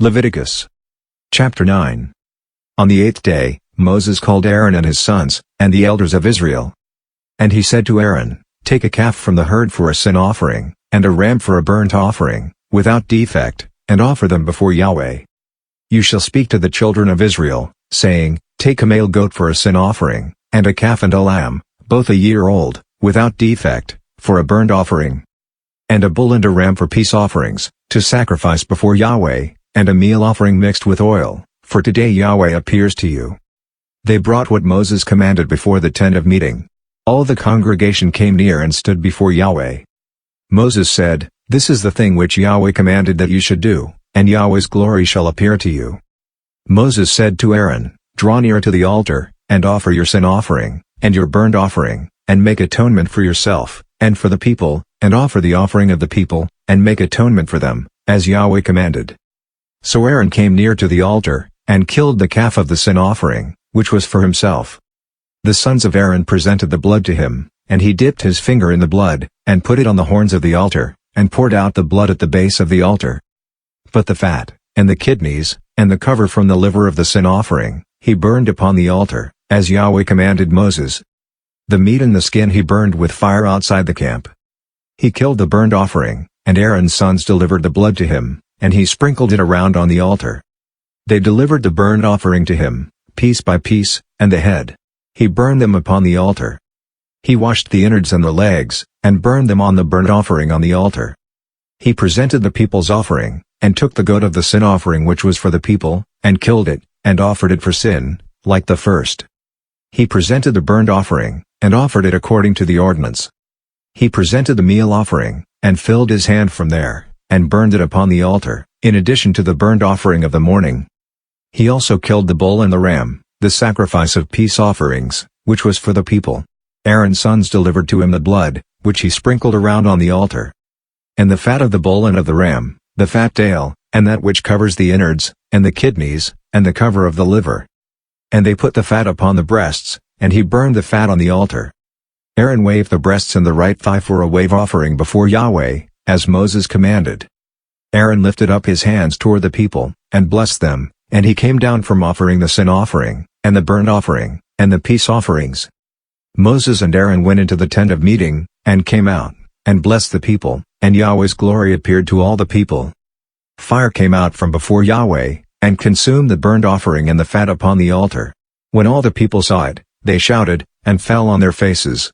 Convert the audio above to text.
Leviticus. Chapter 9. On the 8th day, Moses called Aaron and his sons, and the elders of Israel. And he said to Aaron, Take a calf from the herd for a sin offering, and a ram for a burnt offering, without defect, and offer them before Yahweh. You shall speak to the children of Israel, saying, Take a male goat for a sin offering, and a calf and a lamb, both a year old, without defect, for a burnt offering. And a bull and a ram for peace offerings, to sacrifice before Yahweh, and a meal offering mixed with oil, for today Yahweh appears to you. They brought what Moses commanded before the tent of meeting. All the congregation came near and stood before Yahweh. Moses said, This is the thing which Yahweh commanded that you should do, and Yahweh's glory shall appear to you. Moses said to Aaron, Draw near to the altar, and offer your sin offering, and your burnt offering, and make atonement for yourself, and for the people, and offer the offering of the people, and make atonement for them, as Yahweh commanded. So Aaron came near to the altar, and killed the calf of the sin offering, which was for himself. The sons of Aaron presented the blood to him, and he dipped his finger in the blood, and put it on the horns of the altar, and poured out the blood at the base of the altar. But the fat, and the kidneys, and the cover from the liver of the sin offering, he burned upon the altar, as Yahweh commanded Moses. The meat and the skin he burned with fire outside the camp. He killed the burnt offering, and Aaron's sons delivered the blood to him, and he sprinkled it around on the altar. They delivered the burnt offering to him, piece by piece, and the head. He burned them upon the altar. He washed the innards and the legs, and burned them on the burnt offering on the altar. He presented the people's offering, and took the goat of the sin offering which was for the people, and killed it, and offered it for sin, like the first. He presented the burnt offering, and offered it according to the ordinance. He presented the meal offering, and filled his hand from there, and burned it upon the altar, in addition to the burnt offering of the morning. He also killed the bull and the ram, the sacrifice of peace offerings, which was for the people. Aaron's sons delivered to him the blood, which he sprinkled around on the altar. And the fat of the bull and of the ram, the fat tail, and that which covers the innards, and the kidneys, and the cover of the liver. And they put the fat upon the breasts, and he burned the fat on the altar. Aaron waved the breasts and the right thigh for a wave offering before Yahweh, as Moses commanded. Aaron lifted up his hands toward the people, and blessed them, and he came down from offering the sin offering, and the burnt offering, and the peace offerings. Moses and Aaron went into the tent of meeting, and came out, and blessed the people, and Yahweh's glory appeared to all the people. Fire came out from before Yahweh, and consumed the burnt offering and the fat upon the altar. When all the people saw it, they shouted, and fell on their faces.